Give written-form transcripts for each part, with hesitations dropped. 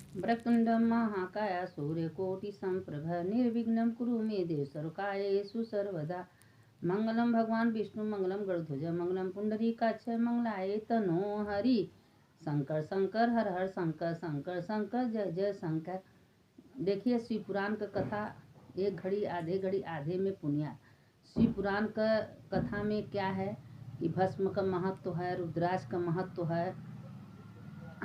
वक्रतुण्डं महाकाय सूर्यकोटिसम्प्रभ निर्विघ्नं कुरु मे देव सर्वकार्येषु सर्वदा। मंगलम भगवान विष्णु मंगलम गरुध्वज मंगलम पुंडरीकाक्ष मंगलाय तनो हरि। शंकर शंकर हर हर शंकर शंकर शंकर जय जय शंकर। देखिए शिव पुराण का कथा एक घड़ी आधे में पुण्य। शिव पुराण का कथा में क्या है कि भस्म का महत्व है, रुद्राक्ष का महत्व है।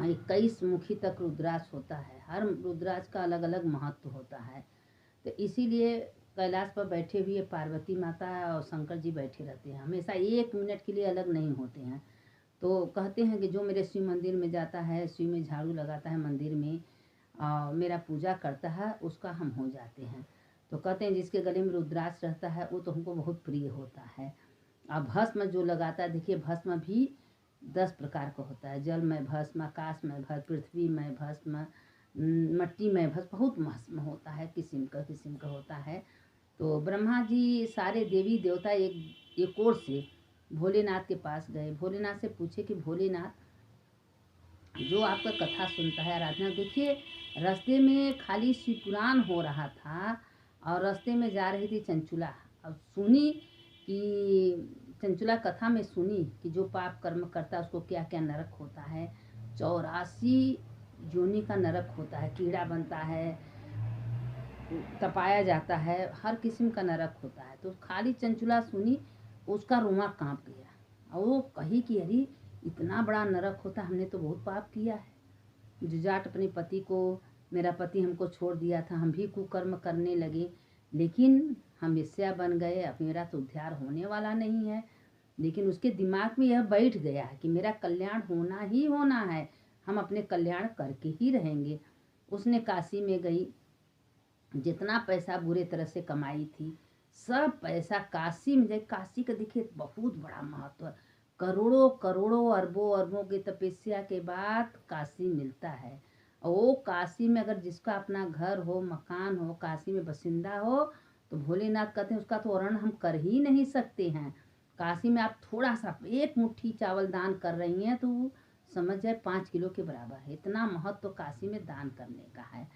21 मुखी तक रुद्राक्ष होता है, हर रुद्राक्ष का अलग अलग महत्व होता है। तो इसीलिए कैलाश पर बैठे हुए पार्वती माता और शंकर जी बैठे रहते हैं, हमेशा 1 मिनट के लिए अलग नहीं होते हैं। तो कहते हैं कि जो मेरे शिव मंदिर में जाता है, शिव में झाड़ू लगाता है मंदिर में, मेरा पूजा करता है, उसका हम हो जाते हैं। तो कहते हैं जिसके गले में रुद्राक्ष रहता है वो तो हमको बहुत प्रिय होता है। अब भस्म जो लगाता है, देखिए भस्म भी 10 प्रकार का होता है। जल में भस्म, आकाश में भस्म, पृथ्वी में भस्म, मट्टी में भस्म, बहुत भस्म होता है, किस्म का होता है। तो ब्रह्मा जी सारे देवी देवता एक ओर से भोलेनाथ के पास गए। भोलेनाथ से पूछे कि भोलेनाथ जो आपका कथा सुनता है, आराधना, देखिए रास्ते में खाली शिव पुराण हो रहा था और रास्ते में जा रही थी चंचुला। अब सुनी कि चंचुला कथा में सुनी कि जो पाप कर्म करता है उसको क्या क्या नरक होता है। 84 योनि का नरक होता है, कीड़ा बनता है, तपाया जाता है, हर किस्म का नरक होता है। तो खाली चंचुला सुनी, उसका रोमा कांप गया और वो कही कि अरे इतना बड़ा नरक होता, हमने तो बहुत पाप किया है। जुजाट अपने पति को, मेरा पति हमको छोड़ दिया था, हम भी कुकर्म करने लगे, लेकिन हम वेश्या बन गए, अब मेरा तो उद्धार होने वाला नहीं है। लेकिन उसके दिमाग में यह बैठ गया है कि मेरा कल्याण होना ही होना है, हम अपने कल्याण करके ही रहेंगे। उसने काशी में गई, जितना पैसा बुरे तरह से कमाई थी सब पैसा काशी में जाए। काशी का देखिए बहुत बड़ा महत्व है, करोड़ों करोड़ों अरबों अरबों की तपस्या के बाद काशी मिलता है। और वो काशी में अगर जिसका अपना घर हो, मकान हो, काशी में बसिंदा हो, तो भोलेनाथ कहते हैं उसका तो वर्णन हम कर ही नहीं सकते हैं। काशी में आप थोड़ा सा 1 मुट्ठी चावल दान कर रही हैं तो समझ जाए 5 किलो के बराबर है। इतना महत्व काशी में दान करने का है।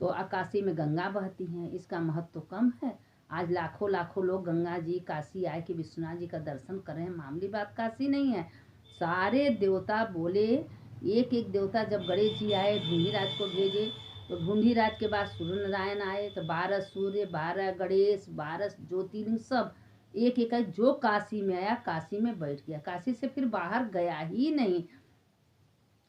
तो काशी में गंगा बहती हैं, इसका महत्व कम है। आज लाखों लाखों लोग गंगा जी काशी आए कि विश्वनाथ जी का दर्शन कर रहे हैं, मामूली बात काशी नहीं है। सारे देवता बोले, एक एक देवता, जब गणेश जी आए ढूंढीराज को भेजे, तो ढूंढीराज के बाद सूर्य नारायण आए, तो 12 सूर्य, 12 गणेश, 12 ज्योतिर्लिंग, सब एक एक जो काशी में आया काशी में बैठ गया, काशी से फिर बाहर गया ही नहीं।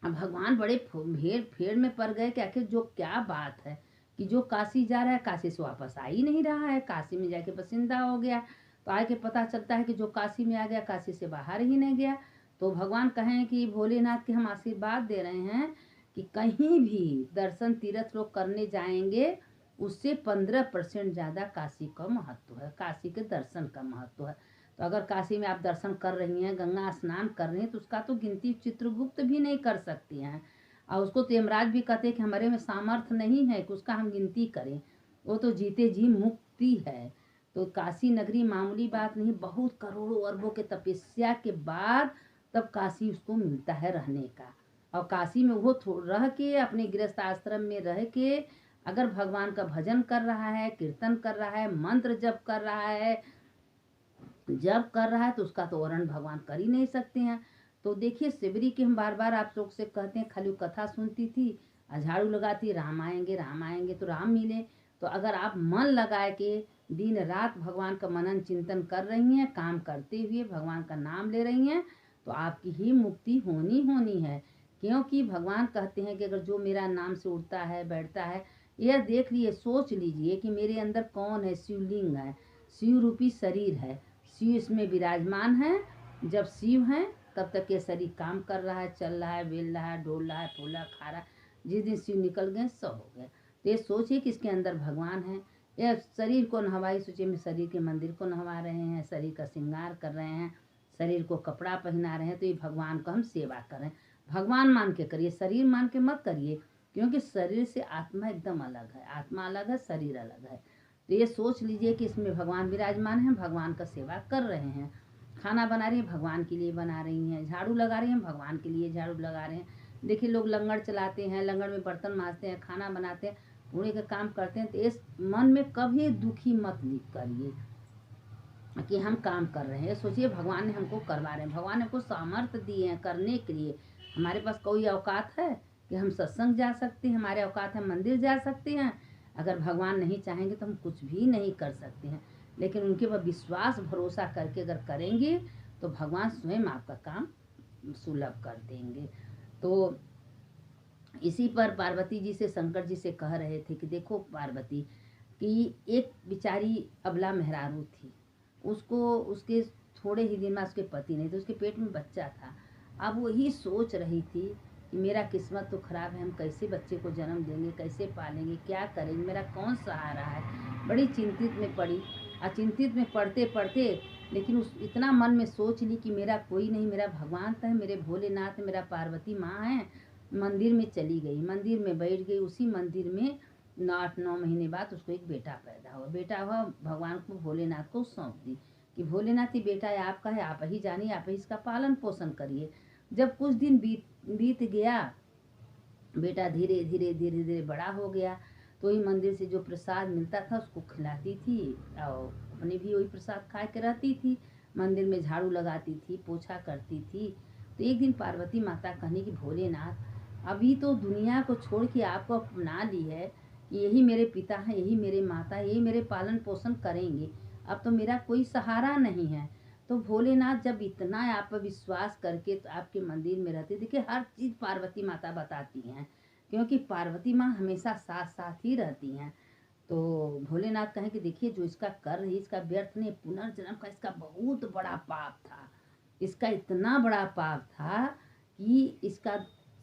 अब भगवान बड़े भेड़ फेड़ में पड़ गए कि आखिर जो क्या बात है कि जो काशी जा रहा है काशी से वापस आ ही नहीं रहा है, काशी में जाके बसिंदा हो गया। तो आके पता चलता है कि जो काशी में आ गया काशी से बाहर ही नहीं गया। तो भगवान कहें कि भोलेनाथ के हम आशीर्वाद दे रहे हैं कि कहीं भी दर्शन तीर्थ लोग करने जाएंगे उससे 15% ज़्यादा काशी का महत्व है, काशी के दर्शन का महत्व है। तो अगर काशी में आप दर्शन कर रही हैं, गंगा स्नान कर रही हैं, तो उसका तो गिनती चित्रगुप्त भी नहीं कर सकती हैं। और उसको तो यमराज भी कहते हैं कि हमारे में सामर्थ्य नहीं है कि उसका हम गिनती करें, वो तो जीते जी मुक्ति है। तो काशी नगरी मामूली बात नहीं, बहुत करोड़ों अरबों के तपस्या के बाद तब काशी उसको मिलता है रहने का। और काशी में वो रह के अपने गृहस्थ आश्रम में रह के अगर भगवान का भजन कर रहा है, कीर्तन कर रहा है, मंत्र जप कर रहा है, जब कर रहा है, तो उसका तो वर्णन भगवान कर ही नहीं सकते हैं। तो देखिए शिवरी की हम बार बार आप लोग से कहते हैं, खाली कथा सुनती थी, झाड़ू लगाती, राम आएंगे तो राम मिले। तो अगर आप मन लगा के दिन रात भगवान का मनन चिंतन कर रही हैं, काम करते हुए भगवान का नाम ले रही हैं, तो आपकी ही मुक्ति होनी होनी है। क्योंकि भगवान कहते हैं कि अगर जो मेरा नाम से उठता है बैठता है, यह देख लिए सोच लीजिए कि मेरे अंदर कौन है, शिवलिंग है, शिव रूपी शरीर है, शिव इसमें विराजमान है। जब शिव हैं तब तक ये शरीर काम कर रहा है, चल रहा है, बेल रहा है, डोल रहा है, फूला खा रहा है। जिस दिन शिव निकल गए सब हो गए। तो ये सोचिए कि इसके अंदर भगवान है। यह शरीर को नहवाई, सोचिए में शरीर के मंदिर को नहवा रहे हैं, शरीर का श्रृंगार कर रहे हैं, शरीर को कपड़ा पहना रहे हैं, तो ये भगवान को हम सेवा कर रहे हैं। भगवान मान के करिए, शरीर मान के मत करिए, क्योंकि शरीर से आत्मा एकदम अलग है, आत्मा अलग है, शरीर अलग है। तो ये सोच लीजिए कि इसमें भगवान विराजमान है, भगवान का सेवा कर रहे हैं। खाना बना रही हैं भगवान के लिए बना रही हैं, झाड़ू लगा रही हैं भगवान के लिए झाड़ू लगा रहे हैं। देखिए लोग लंगड़ चलाते हैं, लंगड़ में बर्तन मांजते हैं, खाना बनाते हैं, पुणे का काम करते हैं, तो इस मन में कभी दुखी मत करिए कि हम काम कर रहे हैं। सोचिए भगवान ने हमको करवा रहे हैं, भगवान ने हमको सामर्थ्य दिए हैं करने के लिए। हमारे पास कोई औकात है कि हम सत्संग जा सकते हैं, हमारे औकात है मंदिर जा सकते हैं। अगर भगवान नहीं चाहेंगे तो हम कुछ भी नहीं कर सकते हैं, लेकिन उनके पर विश्वास भरोसा करके अगर करेंगे तो भगवान स्वयं आपका काम सुलभ कर देंगे। तो इसी पर पार्वती जी से शंकर जी से कह रहे थे कि देखो पार्वती, कि एक बेचारी अबला मेहरारू थी, उसको उसके थोड़े ही दिन में उसके पति नहीं थे, उसके पेट में बच्चा था। अब वही सोच रही थी कि मेरा किस्मत तो खराब है, हम कैसे बच्चे को जन्म देंगे, कैसे पालेंगे, क्या करेंगे, मेरा कौन सहारा है। बड़ी चिंतित में पड़ी, अचिंतित में पढ़ते पढ़ते लेकिन उस इतना मन में सोच ली कि मेरा कोई नहीं, मेरा भगवान तो है, मेरे भोलेनाथ है, मेरा पार्वती माँ है। मंदिर में चली गई, मंदिर में बैठ गई। उसी मंदिर में 8-9 महीने बाद उसको एक बेटा पैदा हुआ। बेटा हुआ, भगवान को भोलेनाथ को सौंप दी कि भोलेनाथ ये बेटा है आपका है, आप ही जानिए, आप ही इसका पालन पोषण करिए। जब कुछ दिन बीत गया, बेटा धीरे धीरे धीरे धीरे बड़ा हो गया, तो ही मंदिर से जो प्रसाद मिलता था उसको खिलाती थी और अपने भी वही प्रसाद खा के रहती थी। मंदिर में झाड़ू लगाती थी, पोछा करती थी। तो एक दिन पार्वती माता कहने की भोलेनाथ, अभी तो दुनिया को छोड़ के आपको अपना ली है कि यही मेरे पिता हैं, यही मेरे माता, यही मेरे पालन पोषण करेंगे, अब तो मेरा कोई सहारा नहीं है। तो भोलेनाथ जब इतना आप पर विश्वास करके तो आपके मंदिर में रहते, देखिए हर चीज़ पार्वती माता बताती हैं, क्योंकि पार्वती माँ हमेशा साथ साथ ही रहती हैं। तो भोलेनाथ कहें कि देखिए जो इसका कर रही, इसका व्यर्थ नहीं, पुनर्जन्म का इसका बहुत बड़ा पाप था। इसका इतना बड़ा पाप था कि इसका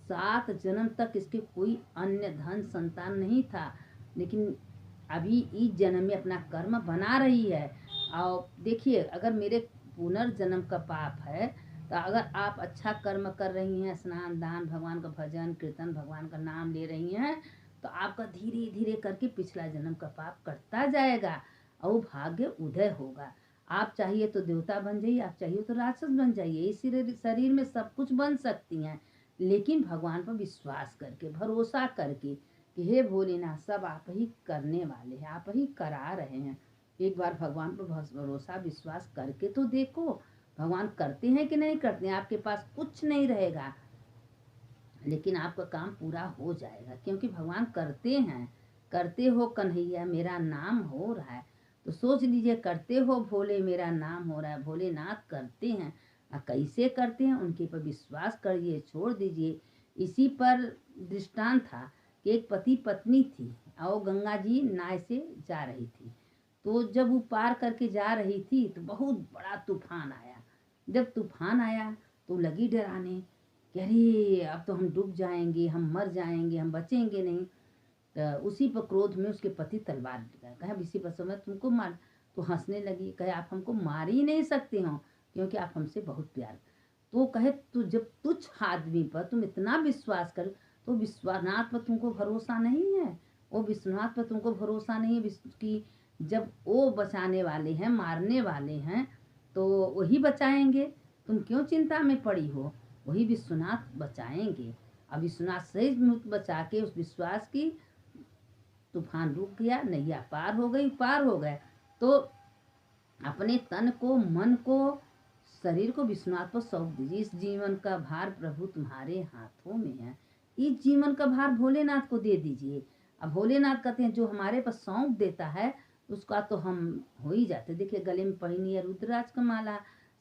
7 जन्म तक इसके कोई अन्य धन संतान नहीं था, लेकिन अभी इस जन्म में अपना कर्म बना रही है। और देखिए अगर मेरे पुनर्जन्म का पाप है, तो अगर आप अच्छा कर्म कर रही हैं, स्नान दान, भगवान का भजन कीर्तन, भगवान का नाम ले रही हैं, तो आपका धीरे धीरे करके पिछला जन्म का पाप कटता जाएगा और भाग्य उदय होगा। आप चाहिए तो देवता बन जाइए, आप चाहिए तो राक्षस बन जाइए, इस शरीर में सब कुछ बन सकती हैं, लेकिन भगवान पर विश्वास करके, भरोसा करके कि हे भोलेनाथ सब आप ही करने वाले हैं, आप ही करा रहे हैं। एक बार भगवान पर भरोसा विश्वास करके तो देखो, भगवान करते हैं कि नहीं करते हैं। आपके पास कुछ नहीं रहेगा, लेकिन आपका काम पूरा हो जाएगा, क्योंकि भगवान करते हैं। करते हो कन्हैया मेरा नाम हो रहा है, तो सोच लीजिए करते हो भोले मेरा नाम हो रहा है, भोलेनाथ करते हैं। कैसे करते हैं, उनके पर विश्वास करिए, छोड़ दीजिए। इसी पर दृष्टांत था कि एक पति पत्नी थी और गंगा जी नाव से जा रही थी। तो जब वो पार करके जा रही थी तो बहुत बड़ा तूफान आया। जब तूफान आया तो लगी डराने कि अरे अब तो हम डूब जाएंगे, हम मर जाएंगे, हम बचेंगे नहीं। तो उसी पर क्रोध में उसके पति तलवार लगाए, कहा इसी पर समय तुमको मार। तो हंसने लगी, कहे आप हमको मार ही नहीं सकते हो, क्योंकि आप हमसे बहुत प्यार। तो कहे तो जब तुच्छ आदमी पर तुम इतना विश्वास कर, तो विश्वनाथ पर तुमको भरोसा नहीं है? वो विश्वनाथ पर तुमको भरोसा नहीं है कि जब वो बचाने वाले हैं, मारने वाले हैं, तो वही बचाएंगे, तुम क्यों चिंता में पड़ी हो? वही विश्वनाथ बचाएंगे। अब विश्वनाथ सही मुक्त बचा के उस विश्वास की, तूफान रुक गया, नैया पार हो गई, पार हो गए। तो अपने तन को, मन को, शरीर को विश्वनाथ पर सौंप दीजिए। इस जीवन का भार प्रभु तुम्हारे हाथों में है, इस जीवन का भार भोलेनाथ को दे दीजिए। अब भोलेनाथ कहते हैं जो हमारे पर सौंप देता है उसका तो हम हो ही जाते। देखिए गले में पहनिए रुद्राक्ष का माला,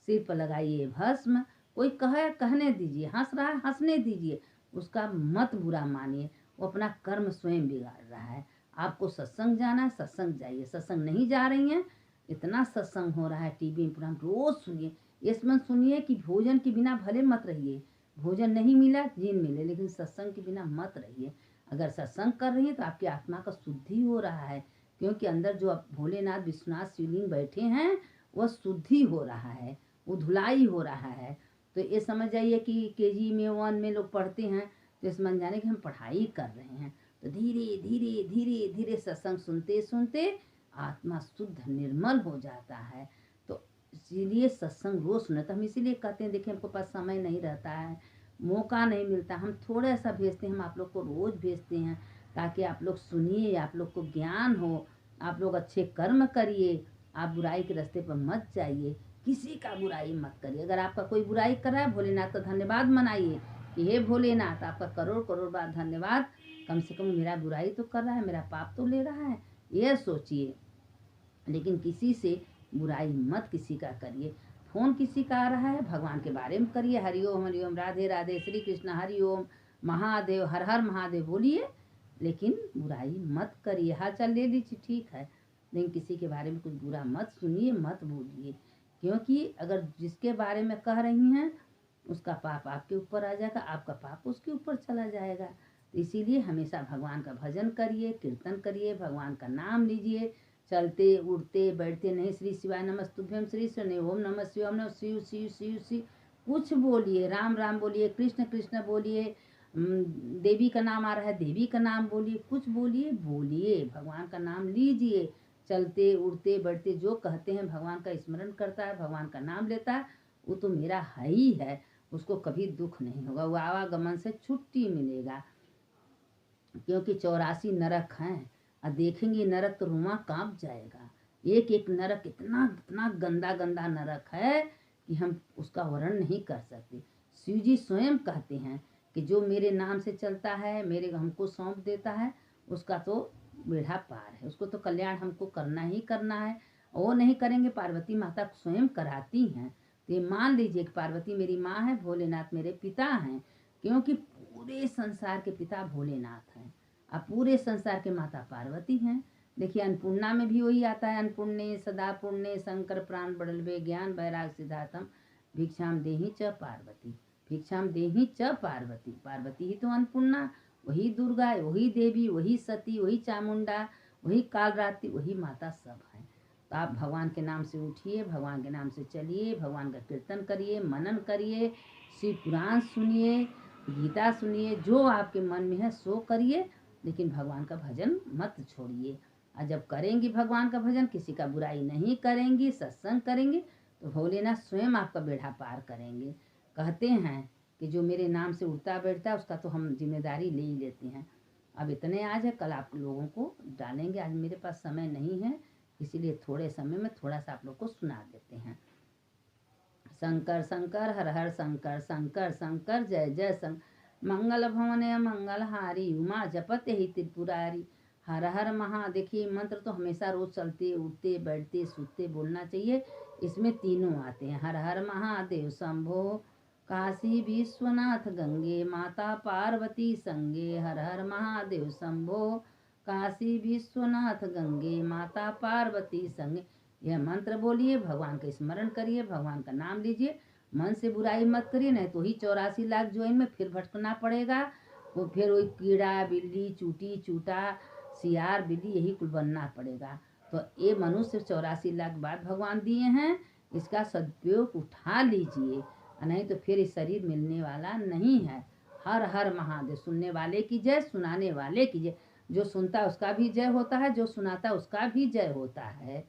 सिर पर लगाइए भस्म, कोई कहे कहने दीजिए, हंस रहा है हंसने दीजिए, उसका मत बुरा मानिए, वो अपना कर्म स्वयं बिगाड़ रहा है। आपको सत्संग जाना है, सत्संग जाइए। सत्संग नहीं जा रही हैं, इतना सत्संग हो रहा है टीवी में, पूरा रोज सुनिए। इसमें सुनिए कि भोजन के बिना भले मत रहिए, भोजन नहीं मिला जीन मिले, लेकिन सत्संग के बिना मत रहिए। अगर सत्संग कर रही है तो आपकी आत्मा का शुद्धि हो रहा है, क्योंकि अंदर जो भोलेनाथ विश्वनाथ शिवलिंग बैठे हैं वह शुद्धि हो रहा है, वो धुलाई हो रहा है। तो ये समझ जाइए कि KG में 1 में लोग पढ़ते हैं, तो ये समझ जाने कि हम पढ़ाई कर रहे हैं। तो धीरे धीरे धीरे धीरे सत्संग सुनते सुनते आत्मा शुद्ध निर्मल हो जाता है। तो इसीलिए सत्संग रोज सुने। तो हम इसीलिए कहते हैं, देखिए हमको पास समय नहीं रहता है, मौका नहीं मिलता, हम थोड़ा सा भेजते हैं, हम आप लोग को रोज़ भेजते हैं ताकि आप लोग सुनिए, आप लोग को ज्ञान हो, आप लोग अच्छे कर्म करिए, आप बुराई के रास्ते पर मत जाइए, किसी का बुराई मत करिए। अगर आपका कोई बुराई कर रहा है, भोलेनाथ का धन्यवाद मनाइए कि हे भोलेनाथ, आपका करोड़ करोड़ बार धन्यवाद, कम से कम मेरा बुराई तो कर रहा है, मेरा पाप तो ले रहा है, यह सोचिए। लेकिन किसी से बुराई मत किसी का करिए। फ़ोन किसी का आ रहा है, भगवान के बारे में करिए, हरिओम हरिओम, राधे राधे, श्री कृष्ण, हरिओम, महादेव, हर हर महादेव बोलिए, लेकिन बुराई मत करिए। हाल चाल ले लीजिए, ठीक है, लेकिन किसी के बारे में कुछ बुरा मत सुनिए, मत बोलिए, क्योंकि अगर जिसके बारे में कह रही हैं उसका पाप आपके ऊपर आ जाएगा, आपका पाप उसके ऊपर चला जाएगा। तो इसीलिए हमेशा भगवान का भजन करिए, कीर्तन करिए, भगवान का नाम लीजिए, चलते उड़ते बैठते नहीं श्री शिवाय नमस्तुभ्यम श्री शनि ओम नमः शिवाय नमः शिव शिव शिव शिव कुछ बोलिए, राम राम बोलिए, कृष्ण कृष्ण बोलिए, देवी का नाम आ रहा है देवी का नाम बोलिए, कुछ बोलिए, बोलिए, भगवान का नाम लीजिए। चलते उड़ते बैठते जो कहते हैं, भगवान का स्मरण करता है, भगवान का नाम लेता है, वो तो मेरा है ही है, उसको कभी दुख नहीं होगा, वो आवागमन से छुट्टी मिलेगा। क्योंकि 84 नरक हैं, और देखेंगे नरक तो रुआ कांप जाएगा। एक एक नरक इतना इतना गंदा गंदा नरक है कि हम उसका वर्णन नहीं कर सकते। शिव जी स्वयं कहते हैं कि जो मेरे नाम से चलता है, मेरे हमको सौंप देता है, उसका तो बेड़ा पार है, उसको तो कल्याण हमको करना ही करना है। वो नहीं करेंगे, पार्वती माता स्वयं कराती हैं। तो ये मान लीजिए कि पार्वती मेरी माँ है, भोलेनाथ मेरे पिता हैं, क्योंकि पूरे संसार के पिता भोलेनाथ हैं, अब पूरे संसार के माता पार्वती हैं। देखिए अन्नपूर्णा में भी वही आता है, अन्नपूर्णे सदा पुण्य शंकर प्राण बड़लवे ज्ञान वैराग सिद्धार्थम भिक्षाम देहि च पार्वती, भिक्षाम देहि च पार्वती, पार्वती ही तो अन्नपूर्णा, वही दुर्गा, वही देवी, वही सती, वही चामुंडा, वही कालरात्रि, वही माता सब हैं। तो आप भगवान के नाम से उठिए, भगवान के नाम से चलिए, भगवान का कीर्तन करिए, मनन करिए, शिव पुराण सुनिए, गीता सुनिए, जो आपके मन में है सो करिए, लेकिन भगवान का भजन मत छोड़िए। और जब करेंगी भगवान का भजन, किसी का बुराई नहीं करेंगी, सत्संग करेंगे, तो भोलेनाथ स्वयं आपका बेड़ा पार करेंगे। कहते हैं कि जो मेरे नाम से उठता बैठता है उसका तो हम जिम्मेदारी ले ही लेते हैं। अब इतने आज है, कल आप लोगों को डालेंगे, आज मेरे पास समय नहीं है, इसीलिए थोड़े समय में थोड़ा सा आप लोग को सुना देते हैं। शंकर शंकर हर हर शंकर, शंकर शंकर जय जय शंकर, मंगल भवने मंगलहारी, उमा जपते ही त्रिपुरारी, हर हर महा। देखिए मंत्र तो हमेशा रोज चलते उठते बैठते सूते बोलना चाहिए। इसमें तीनों आते हैं, हर हर महादेव शंभो, काशी विश्वनाथ गंगे, माता पार्वती संगे, हर हर महादेव शंभो, काशी विश्वनाथ गंगे, माता पार्वती संगे। यह मंत्र बोलिए, भगवान का स्मरण करिए, भगवान का नाम लीजिए, मन से बुराई मत करिए, नहीं तो ही 84 लाख ज्वाइन में फिर भटकना पड़ेगा। वो फिर वही कीड़ा बिल्ली चूटी चूटा सियार बिल्ली यही कुल बनना पड़ेगा। तो ये मनुष्य 84 लाख बाद भगवान दिए हैं, इसका सदुपयोग उठा लीजिए, नहीं तो फिर इस शरीर मिलने वाला नहीं है। हर हर महादेव। सुनने वाले की जय, सुनाने वाले की जय, जो सुनता उसका भी जय होता है, जो सुनाता उसका भी जय होता है।